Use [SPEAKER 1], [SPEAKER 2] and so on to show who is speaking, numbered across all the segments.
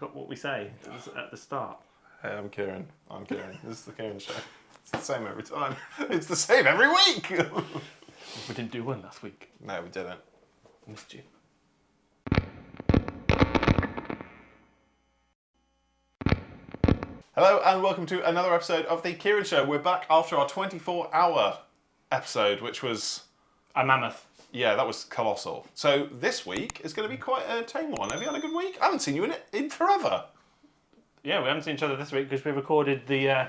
[SPEAKER 1] forgot what we say at the start.
[SPEAKER 2] Hey, I'm Kieran. This is the Kieran Show. It's the same every time. It's the same every week.
[SPEAKER 1] We didn't do one last week.
[SPEAKER 2] No, we didn't.
[SPEAKER 1] Missed you.
[SPEAKER 2] Hello and welcome to another episode of the Kieran Show. We're back after our 24-hour episode, which was...
[SPEAKER 1] A mammoth.
[SPEAKER 2] Yeah, that was colossal. So this week is going to be quite a tame one. Have you had a good week? I haven't seen you in forever.
[SPEAKER 1] Yeah, we haven't seen each other this week because we recorded the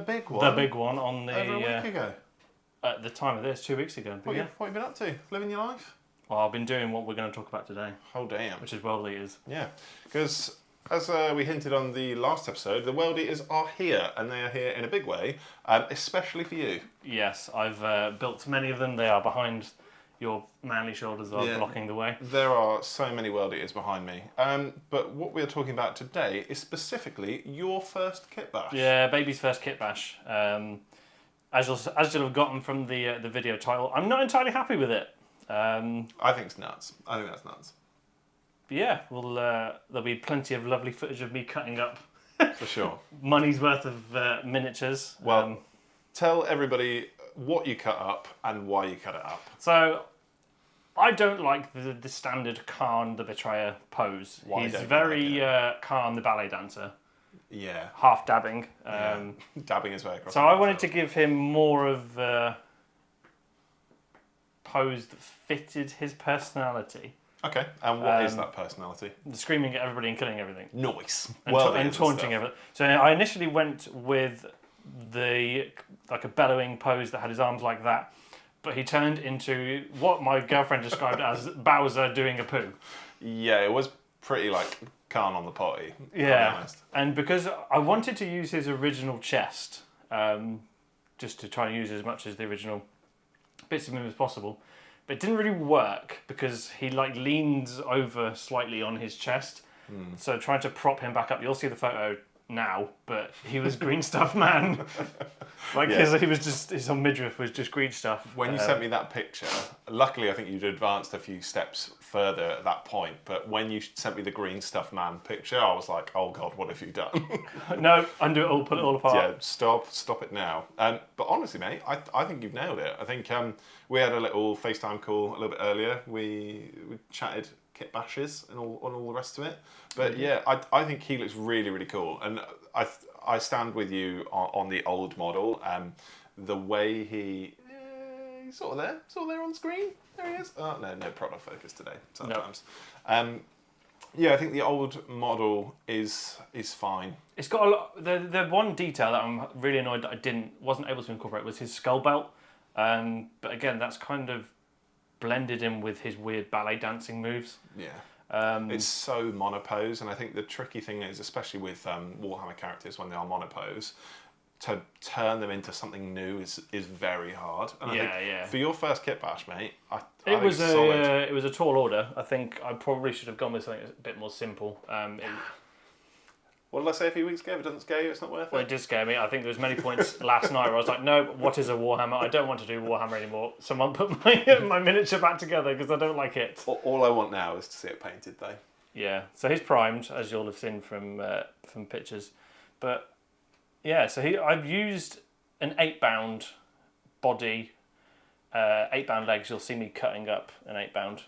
[SPEAKER 2] big one.
[SPEAKER 1] The big one on the...
[SPEAKER 2] Over a week ago.
[SPEAKER 1] At the time of this, 2 weeks ago.
[SPEAKER 2] What have you been up to? Living your life?
[SPEAKER 1] Well, I've been doing what we're going to talk about today.
[SPEAKER 2] Oh, damn.
[SPEAKER 1] Which is World Eaters.
[SPEAKER 2] Yeah, because as we hinted on the last episode, the World Eaters are here, and they are here in a big way, especially for you.
[SPEAKER 1] Yes, I've built many of them. They are behind your manly shoulders, are blocking the way.
[SPEAKER 2] There are so many World Eaters behind me. But what we're talking about today is specifically your first Kitbash.
[SPEAKER 1] Yeah, baby's first Kitbash. As you'll have gotten from the video title, I'm not entirely happy with it.
[SPEAKER 2] I think it's nuts. I think that's nuts.
[SPEAKER 1] But yeah, there'll be plenty of lovely footage of me cutting up.
[SPEAKER 2] For sure.
[SPEAKER 1] Money's worth of miniatures.
[SPEAKER 2] Well, tell everybody what you cut up and why you cut it up.
[SPEAKER 1] So, I don't like the standard Kharn the Betrayer pose. He's very Kharn the ballet dancer.
[SPEAKER 2] Yeah.
[SPEAKER 1] Half dabbing.
[SPEAKER 2] Dabbing his way across.
[SPEAKER 1] So I wanted to give him more of a pose that fitted his personality.
[SPEAKER 2] Okay, and what is that personality?
[SPEAKER 1] Screaming at everybody and killing everything.
[SPEAKER 2] Nice.
[SPEAKER 1] And taunting everything. So I initially went with a bellowing pose that had his arms like that, but he turned into what my girlfriend described as Bowser doing a poo.
[SPEAKER 2] Yeah, it was pretty like Khan on the potty.
[SPEAKER 1] Yeah, and because I wanted to use his original chest, just to try and use as much as the original bits of him as possible, but it didn't really work because he leans over slightly on his chest. So trying to prop him back up, you'll see the photo now, but he was green stuff man. His whole midriff was just green stuff.
[SPEAKER 2] When you sent me that picture, luckily I think you'd advanced a few steps further at that point, but when you sent me the green stuff man picture, I was like, oh god, what have you done?
[SPEAKER 1] No, undo it all, put it all apart.
[SPEAKER 2] Yeah, stop it now. But honestly, mate, I think you've nailed it. I think we had a little FaceTime call a little bit earlier. We chatted Kitbashes and all the rest of it. But yeah, I think he looks really, really cool. And I stand with you on the old model. The way he's sort of there on screen. There he is. Oh, no product focus today sometimes. Nope. Yeah, I think the old model is fine.
[SPEAKER 1] It's got a lot. The one detail that I'm really annoyed that I wasn't able to incorporate was his skull belt. But again, that's kind of blended in with his weird ballet dancing moves. Yeah.
[SPEAKER 2] It's so monopose, and I think the tricky thing is, especially with Warhammer characters when they are monopose, to turn them into something new is very hard. And I think for your first Kitbash, mate,
[SPEAKER 1] it was a tall order. I think I probably should have gone with something a bit more simple.
[SPEAKER 2] What did I say a few weeks ago? If it doesn't scare you, it's not worth it.
[SPEAKER 1] Well, it did scare me. I think there was many points last night where I was like, no, what is a Warhammer? I don't want to do Warhammer anymore. Someone put my miniature back together because I don't like it.
[SPEAKER 2] All I want now is to see it painted, though.
[SPEAKER 1] Yeah, so he's primed, as you'll have seen from pictures. But yeah, so I've used an 8-bound body, 8-bound legs. You'll see me cutting up an 8-bound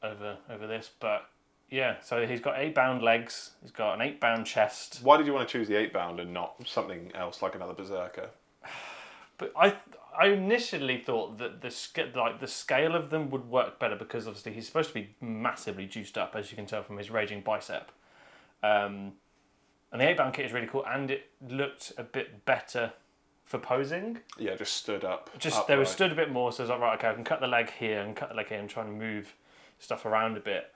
[SPEAKER 1] over this, but. Yeah, so he's got 8-bound legs, he's got an 8-bound chest.
[SPEAKER 2] Why did you want to choose the 8-bound and not something else like another Berserker?
[SPEAKER 1] But I initially thought that the scale of them would work better because obviously he's supposed to be massively juiced up, as you can tell from his raging bicep. And the 8-bound kit is really cool, and it looked a bit better for posing.
[SPEAKER 2] Yeah, just stood up.
[SPEAKER 1] They were stood a bit more, so I was like, right, okay, I can cut the leg here and cut the leg here and try and move stuff around a bit.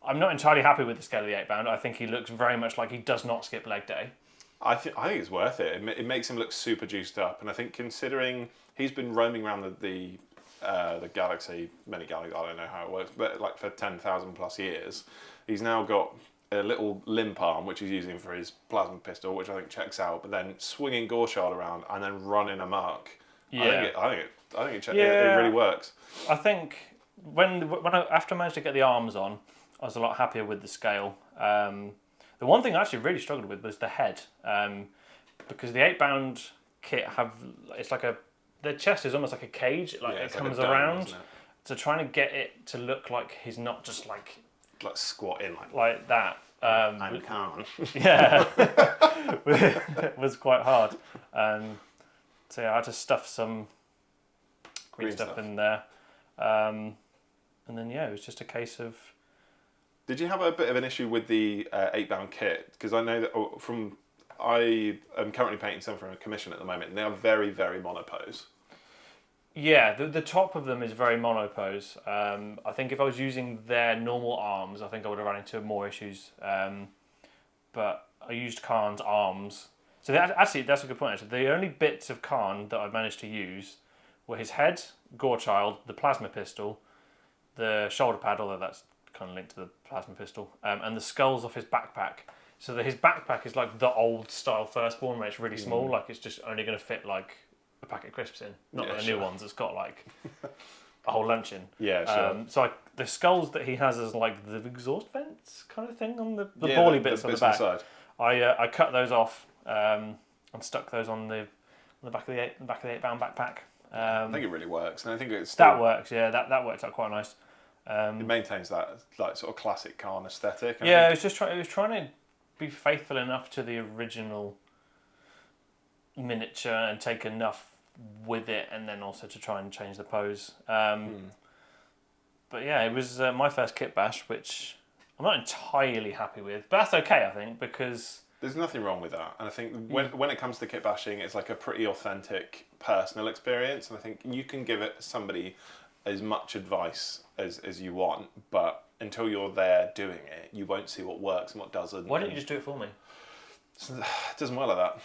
[SPEAKER 1] I'm not entirely happy with the scale of the 8-bound. I think he looks very much like he does not skip leg day.
[SPEAKER 2] I think it's worth it. It makes him look super juiced up, and I think considering he's been roaming around the galaxy, I don't know how it works, but like for 10,000 plus years, he's now got a little limp arm which he's using for his plasma pistol, which I think checks out. But then swinging Gorshard around and then running amok. Yeah, I think it really works.
[SPEAKER 1] I think when after I managed to get the arms on, I was a lot happier with the scale. The one thing I actually really struggled with was the head, because the 8-bound kit their chest is almost like a cage, like it comes like around. Isn't it? So trying to get it to look like he's not just like
[SPEAKER 2] squatting
[SPEAKER 1] like that.
[SPEAKER 2] I'm Kharn.
[SPEAKER 1] Yeah, it was quite hard. So yeah, I had to stuff some green stuff in there, and then yeah, it was just a case of.
[SPEAKER 2] Did you have a bit of an issue with the 8-bound kit? Because I know that I am currently painting some from a commission at the moment, and they are very, very monopose.
[SPEAKER 1] Yeah, the top of them is very monopose. I think if I was using their normal arms, I think I would have run into more issues. But I used Kharn's arms. So actually, that's a good point. Actually, the only bits of Kharn that I managed to use were his head, Gorechild, the plasma pistol, the shoulder pad, although that's kind of linked to the plasma pistol, and the skulls off his backpack. So that his backpack is like the old style Firstborn, where it's really small, like it's just only going to fit like a packet of crisps in, not the new ones. It's got like a whole lunch in.
[SPEAKER 2] Yeah, sure.
[SPEAKER 1] So the skulls that he has as like the exhaust vents kind of thing on the bally bits on the back. On the side. I cut those off and stuck those on the back of the 8-bound backpack.
[SPEAKER 2] I think it really works, and I think it's
[SPEAKER 1] that works. Yeah, that worked out quite nice.
[SPEAKER 2] It maintains that like sort of classic Kharn aesthetic.
[SPEAKER 1] It was trying to be faithful enough to the original miniature and take enough with it, and then also to try and change the pose. But yeah, it was my first Kitbash, which I'm not entirely happy with, but that's okay, I think, because
[SPEAKER 2] there's nothing wrong with that. And I think when it comes to kitbashing, it's like a pretty authentic personal experience, and I think you can give it somebody as much advice as you want, but until you're there doing it, you won't see what works and what doesn't.
[SPEAKER 1] Why don't you just do it for me?
[SPEAKER 2] It doesn't work like that.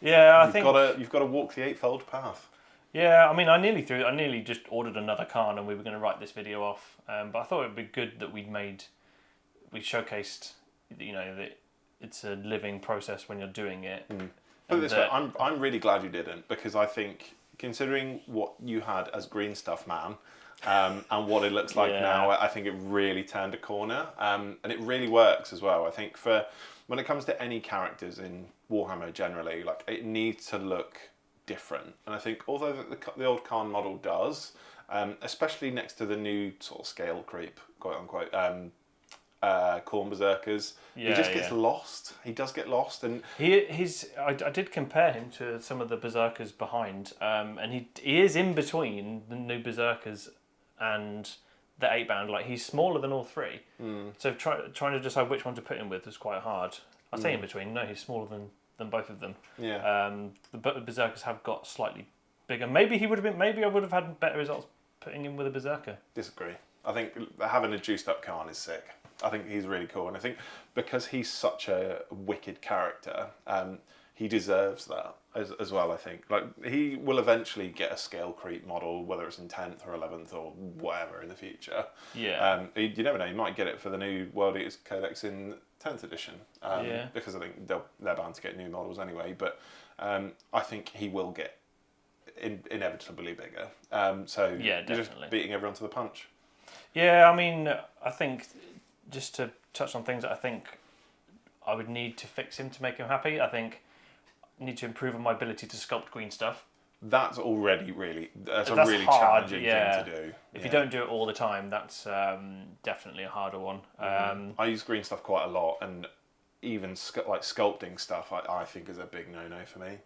[SPEAKER 1] Yeah, I think
[SPEAKER 2] you've got to walk the eightfold path.
[SPEAKER 1] Yeah, I mean, I nearly just ordered another Kharn, and we were going to write this video off. But I thought it'd be good that we showcased, that it's a living process when you're doing it.
[SPEAKER 2] But this way, I'm really glad you didn't, because I think considering what you had as Green Stuff Man, and what it looks like now, I think it really turned a corner, and it really works as well. I think when it comes to any characters in Warhammer generally, like it needs to look different, and I think although the old Kharn model does, especially next to the new sort of scale creep, quote unquote, Khorne Berserkers, he just gets lost. He does get lost, and
[SPEAKER 1] I did compare him to some of the Berserkers behind, and he is in between the new Berserkers and the 8-bound. Like, he's smaller than all three, so trying to decide which one to put him with was quite hard. I say in between. No, he's smaller than both of them.
[SPEAKER 2] Yeah.
[SPEAKER 1] The Berserkers have got slightly bigger. Maybe I would have had better results putting him with a Berserker.
[SPEAKER 2] Disagree. I think having a juiced up Kharn is sick. I think he's really cool, and I think because he's such a wicked character, he deserves that as well. I think he will eventually get a scale creep model, whether it's in 10th or 11th or whatever in the future.
[SPEAKER 1] Yeah.
[SPEAKER 2] You never know. You might get it for the new World Eaters Codex in 10th edition. Because I think they're bound to get new models anyway. But I think he will get inevitably bigger. So
[SPEAKER 1] yeah,
[SPEAKER 2] you're just beating everyone to the punch.
[SPEAKER 1] Yeah, I mean, I think, just to touch on things that I think I would need to fix him to make him happy, I think I need to improve on my ability to sculpt green stuff.
[SPEAKER 2] That's already that's a really hard, challenging thing to do.
[SPEAKER 1] If you don't do it all the time, that's definitely a harder one.
[SPEAKER 2] I use green stuff quite a lot, and even sculpting stuff I think is a big no-no for me.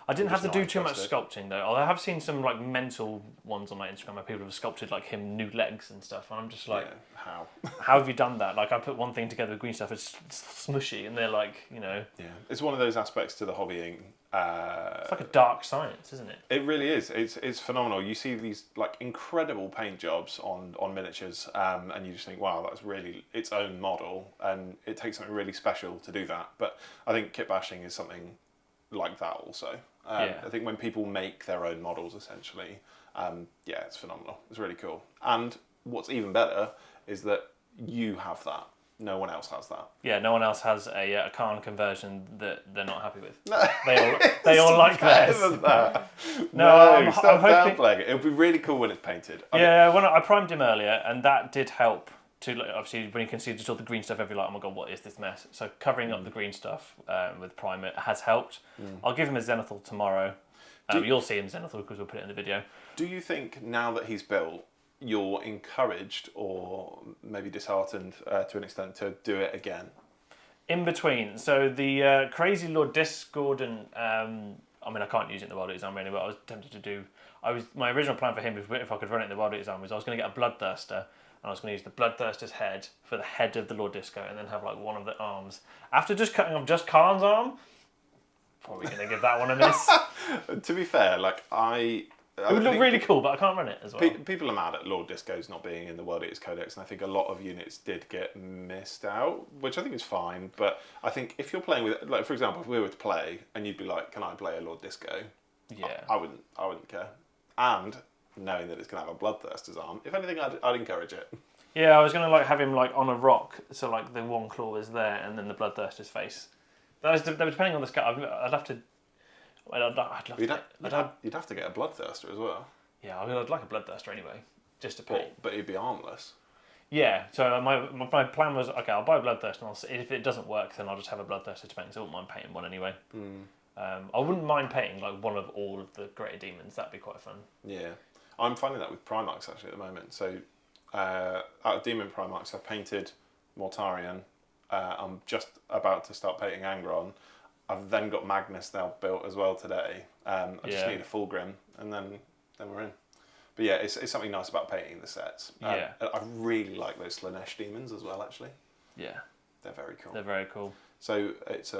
[SPEAKER 1] I didn't have to do too much sculpting though. Although I have seen some like mental ones on Instagram where people have sculpted like him new legs and stuff, and I'm just like,
[SPEAKER 2] how
[SPEAKER 1] have you done that? Like, I put one thing together with green stuff, it's smushy, and they're like,
[SPEAKER 2] Yeah, it's one of those aspects to the hobbying.
[SPEAKER 1] It's like a dark science, isn't it?
[SPEAKER 2] It really is. It's phenomenal. You see these like incredible paint jobs on miniatures, and you just think, wow, that's really its own model, and it takes something really special to do that. But I think kitbashing is something like that also. I think when people make their own models, essentially, it's phenomenal. It's really cool. And what's even better is that you have that. No one else has that.
[SPEAKER 1] Yeah, no one else has a Kharn conversion that they're not happy with. They all like theirs.
[SPEAKER 2] No, stop downplaying it. It'll be really cool when it's painted.
[SPEAKER 1] When I primed him earlier, and that did help to like, obviously when you can see just all the green stuff every like, oh my god, what is this mess? So covering up the green stuff with primer has helped. I'll give him a Zenithal tomorrow. You'll see him Zenithal because we'll put it in the video.
[SPEAKER 2] Do you think now that he's built, you're encouraged or maybe disheartened to an extent to do it again?
[SPEAKER 1] In between, so the crazy Lord Discordant. I mean, I can't use it in the Wild Exam really, but I was tempted to do. My original plan for him, if I could run it in the Wild Exam, was I was going to get a Bloodthirster, and I was going to use the Bloodthirster's head for the head of the Lord Disco, and then have like one of the arms. After just cutting off just Kharn's arm, probably going to give that one a miss.
[SPEAKER 2] To be fair, like
[SPEAKER 1] it would look really cool, but I can't run it as well.
[SPEAKER 2] People are mad at Lord Disco's not being in the World Eaters Codex, and I think a lot of units did get missed out, which I think is fine. But I think if you're playing with, like for example, if we were to play and you'd be like, "Can I play a Lord Disco?"
[SPEAKER 1] Yeah,
[SPEAKER 2] I wouldn't care. And knowing that it's going to have a Bloodthirster's arm, if anything, I'd encourage it.
[SPEAKER 1] Yeah, I was going to like have him like on a rock, so like the one claw is there, and then the Bloodthirster's face. That was depending on the scout. I'd have to.
[SPEAKER 2] You'd have to get a Bloodthirster as well.
[SPEAKER 1] Yeah, I mean, I'd like a Bloodthirster anyway, just to paint.
[SPEAKER 2] But he'd be armless.
[SPEAKER 1] Yeah, so my plan was, okay, I'll buy a Bloodthirster, and if it doesn't work, then I'll just have a Bloodthirster to paint, so I wouldn't mind painting one anyway. I wouldn't mind painting like one of all of the Greater Demons, that'd be quite fun.
[SPEAKER 2] Yeah, I'm finding that with Primarchs actually at the moment. So out of Demon Primarchs, I've painted Mortarion, I'm just about to start painting Angron. I've then got Magnus now built as well today. I just need a Fulgrim, and then we're in. But yeah, it's something nice about painting the sets. I really like those Slanesh demons as well, actually.
[SPEAKER 1] Yeah.
[SPEAKER 2] They're very cool.
[SPEAKER 1] They're very cool.
[SPEAKER 2] So it's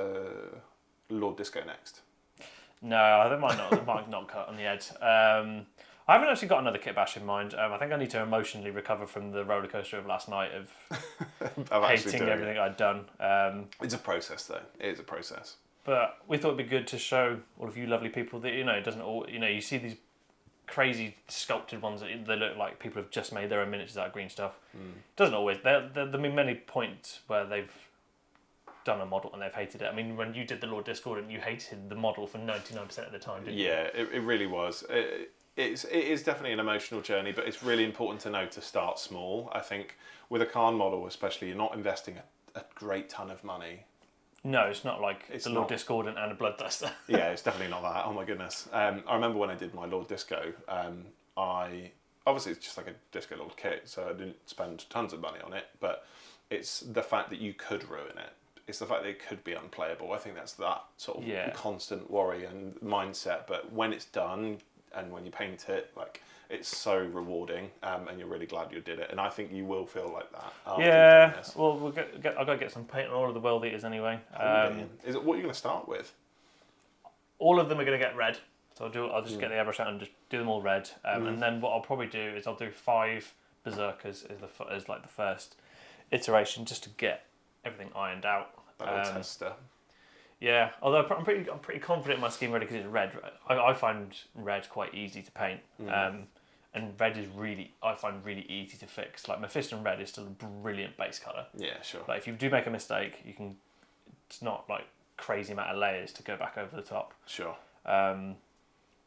[SPEAKER 2] Lord Disco next.
[SPEAKER 1] No, they might not cut on the edge. I haven't actually got another Kitbash in mind. I think I need to emotionally recover from the roller coaster of last night of hating everything I'd done.
[SPEAKER 2] It's a process, though. It is a process.
[SPEAKER 1] But we thought it'd be good to show all of you lovely people that it doesn't all. You see these crazy sculpted ones that they look like people have just made their own miniatures out of green stuff. It doesn't always. There've been many points where they've done a model and they've hated it. I mean, when you did the Lord Discordant, you hated the model for 99% of the time, didn't you?
[SPEAKER 2] Yeah, it really was. It is definitely an emotional journey, but it's really important to know to start small. I think with a Kharn model especially, you're not investing a great ton of money.
[SPEAKER 1] No, it's not like it's the Lord Discordant and a Bloodthirster. Yeah,
[SPEAKER 2] it's definitely not that. Oh my goodness. I remember when I did my Lord Disco, obviously it's just like a Disco Lord kit, so I didn't spend tons of money on it, but it's the fact that you could ruin it. It's the fact that it could be unplayable. I think that's that sort of constant worry and mindset, but when it's done and when you paint it, like, it's so rewarding, and you're really glad you did it. And I think you will feel like that after you've done this.
[SPEAKER 1] Well, I've got to get some paint on all of the World Eaters anyway.
[SPEAKER 2] Is it what you're going to start with?
[SPEAKER 1] All of them are going to get red. So I'll just get the airbrush out and just do them all red. And then what I'll probably do is I'll do 5 Berserkers as like the first iteration, just to get everything ironed out.
[SPEAKER 2] That tester.
[SPEAKER 1] Yeah, although I'm pretty confident in my scheme already because it's red. I find red quite easy to paint, and red is I find really easy to fix. Like Mephiston red is still a brilliant base colour.
[SPEAKER 2] Yeah, sure.
[SPEAKER 1] Like if you do make a mistake, it's not like crazy amount of layers to go back over the top.
[SPEAKER 2] Sure.
[SPEAKER 1] But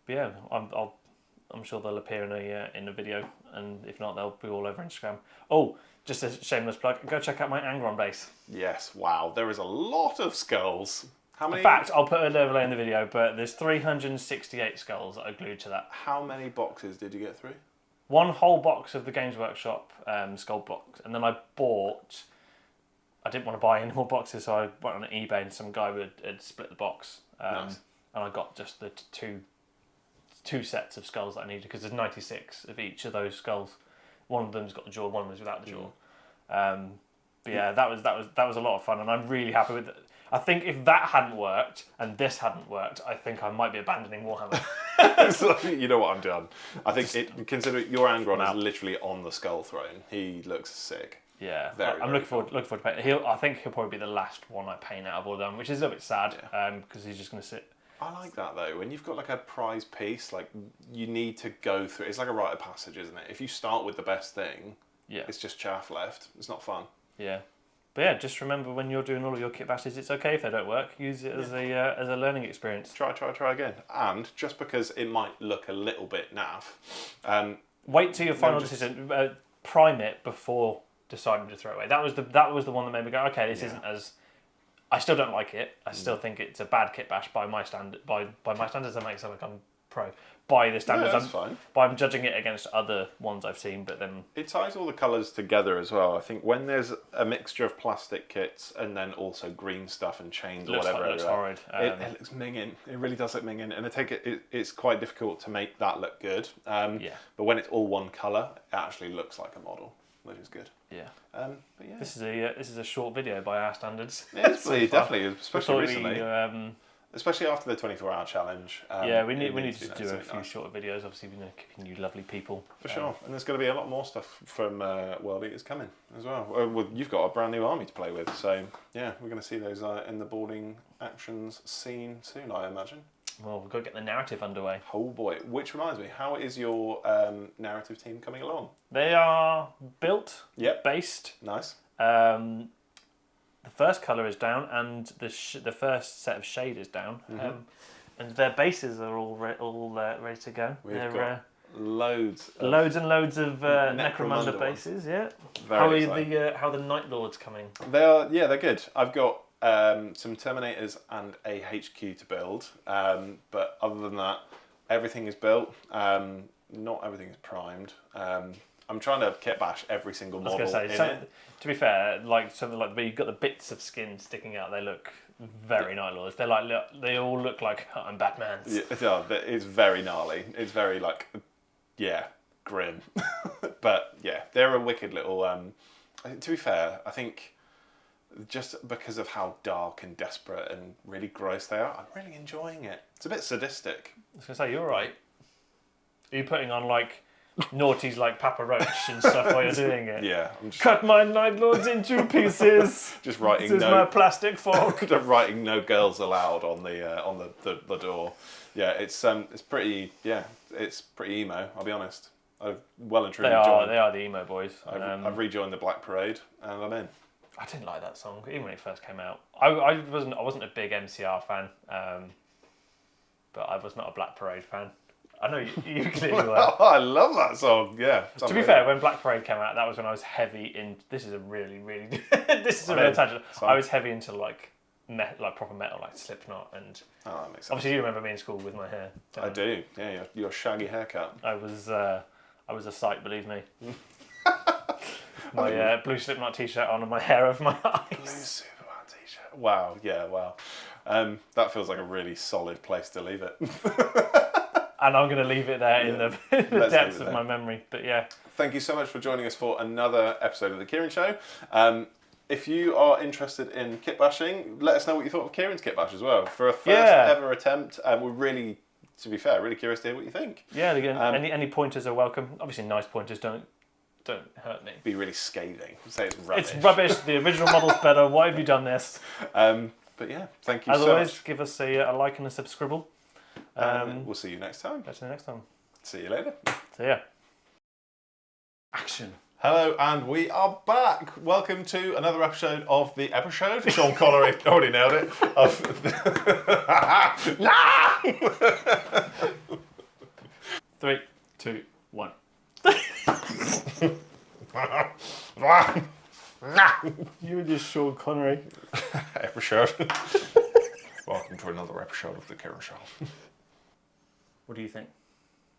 [SPEAKER 1] yeah, I'm sure they'll appear in a video, and if not, they'll be all over Instagram. Oh, just a shameless plug, go check out my Angron base.
[SPEAKER 2] Yes, wow, there is a lot of skulls. How many?
[SPEAKER 1] In fact, I'll put an overlay in the video, but there's 368 skulls that are glued to that.
[SPEAKER 2] How many boxes did you get through?
[SPEAKER 1] 1 whole box of the Games Workshop skull box, and then I didn't want to buy any more boxes, so I went on eBay and some guy had split the box.
[SPEAKER 2] Nice.
[SPEAKER 1] And I got just the two sets of skulls that I needed, because there's 96 of each of those skulls. One of them's got the jaw, one was without the jaw. But yeah, that was a lot of fun, and I'm really happy with it. I think if that hadn't worked and this hadn't worked, I think I might be abandoning Warhammer.
[SPEAKER 2] So, you know what, I'm done. I think consider your Angron is literally on the skull throne. He looks sick.
[SPEAKER 1] Yeah, I'm looking forward to painting. I think he'll probably be the last one I paint out of all of them, which is a little bit sad, because he's just going to sit.
[SPEAKER 2] I like that though. When you've got like a prize piece, like you need to go through. It's like a rite of passage, isn't it? If you start with the best thing, it's just chaff left. It's not fun.
[SPEAKER 1] Yeah, but yeah, just remember when you're doing all of your kit bashes, it's okay if they don't work. Use it as a learning experience.
[SPEAKER 2] Try again. And just because it might look a little bit naff,
[SPEAKER 1] wait till your final decision. Prime it before deciding to throw away. That was the one that made me go, okay, this isn't as. I still don't like it. I still think it's a bad Kitbash by my standard. By my standards, that makes it sound like I'm pro. By the standards,
[SPEAKER 2] that's fine.
[SPEAKER 1] I'm judging it against other ones I've seen, but then
[SPEAKER 2] it ties all the colours together as well. I think when there's a mixture of plastic kits and then also green stuff and chains or whatever,
[SPEAKER 1] it looks horrid.
[SPEAKER 2] It looks minging. It really does look minging, and I take it's quite difficult to make that look good. But when it's all one colour, it actually looks like a model, which is good.
[SPEAKER 1] Yeah.
[SPEAKER 2] But yeah.
[SPEAKER 1] This is a short video by our standards.
[SPEAKER 2] It's definitely, especially recently. Especially after the 24-hour challenge.
[SPEAKER 1] We need to do a few shorter videos. Obviously, we're keeping you lovely people.
[SPEAKER 2] For sure. And there's going to be a lot more stuff from World Eaters coming as well. Well, you've got a brand new army to play with. So, yeah, we're going to see those in the boarding actions scene soon, I imagine.
[SPEAKER 1] Well, we've got to get the narrative underway.
[SPEAKER 2] Oh, boy. Which reminds me, how is your narrative team coming along?
[SPEAKER 1] They are built, based.
[SPEAKER 2] Nice.
[SPEAKER 1] The first colour is down, and the first set of shade is down, and their bases are all ready to go.
[SPEAKER 2] We've got loads and
[SPEAKER 1] loads of Necromunda bases. Yeah. How are the Night Lords coming?
[SPEAKER 2] They're good. I've got some Terminators and a HQ to build, but other than that, everything is built. Not everything is primed. I'm trying to kitbash every single model.
[SPEAKER 1] To be fair, like something like you've got the bits of skin sticking out. They look very Night Lords. They're like they all look like I'm Batman's.
[SPEAKER 2] Yeah, it's very gnarly. It's very grim. But yeah, they're a wicked little. To be fair, I think just because of how dark and desperate and really gross they are, I'm really enjoying it. It's a bit sadistic.
[SPEAKER 1] I was gonna say, you're right. Are you putting on like naughties like Papa Roach and stuff while you're doing it?
[SPEAKER 2] Yeah.
[SPEAKER 1] Cut my Night Lords into pieces.
[SPEAKER 2] Just writing
[SPEAKER 1] this is my plastic fork.
[SPEAKER 2] Writing "No girls allowed" on the door. Yeah, it's pretty. Yeah, it's pretty emo. I'll be honest. I've well and truly joined.
[SPEAKER 1] They are the emo boys.
[SPEAKER 2] I've rejoined the Black Parade and I'm in.
[SPEAKER 1] I didn't like that song even when it first came out. I wasn't a big MCR fan, but I was not a Black Parade fan. I know you clearly were.
[SPEAKER 2] I love that song. Yeah.
[SPEAKER 1] To be fair, when Black Parade came out, that was when I was heavy in. This is a really this is a real tangent. I was heavy into like proper metal, like Slipknot, and
[SPEAKER 2] that makes sense.
[SPEAKER 1] Obviously you remember me in school with my hair.
[SPEAKER 2] I do. Yeah, your shaggy haircut.
[SPEAKER 1] I was a sight, believe me. My blue Slipknot t-shirt on and my hair over my eyes.
[SPEAKER 2] Blue Superman t-shirt. Wow. Yeah. Wow. That feels like a really solid place to leave it.
[SPEAKER 1] And I'm going to leave it there in the depths of my memory. But yeah.
[SPEAKER 2] Thank you so much for joining us for another episode of The Kieran Show. If you are interested in kitbashing, let us know what you thought of Kieran's kitbash as well. For a first ever attempt, we're really, to be fair, really curious to hear what you think.
[SPEAKER 1] Yeah, again, any pointers are welcome. Obviously, nice pointers don't hurt me.
[SPEAKER 2] Be really scathing. Say it's rubbish.
[SPEAKER 1] It's rubbish. The original model's better. Why have you done this?
[SPEAKER 2] But yeah, thank you
[SPEAKER 1] so much. As always, give us a like and a subscribe.
[SPEAKER 2] We'll see you next time.
[SPEAKER 1] Catch you next time.
[SPEAKER 2] See you later.
[SPEAKER 1] See ya. Action.
[SPEAKER 2] Hello, and we are back. Welcome to another episode of the episode. Sean Connery already nailed it.
[SPEAKER 1] Three, two, one. You and your Sean Connery
[SPEAKER 2] episode. Welcome to another episode of the Kieran Show.
[SPEAKER 1] What do you think?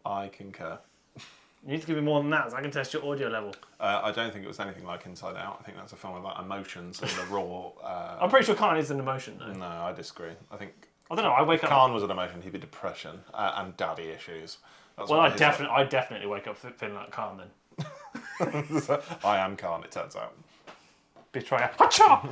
[SPEAKER 2] I concur.
[SPEAKER 1] You need to give me more than that so I can test your audio level.
[SPEAKER 2] I don't think it was anything like Inside Out. I think that's a film about emotions and the raw...
[SPEAKER 1] I'm pretty sure Kharn is an emotion, though.
[SPEAKER 2] No, I disagree. I
[SPEAKER 1] don't know, I wake up...
[SPEAKER 2] Kharn was an emotion, he'd be depression and daddy issues.
[SPEAKER 1] I definitely wake up feeling like Kharn then.
[SPEAKER 2] I am Kharn, it turns out.
[SPEAKER 1] Betrayer. Hacha!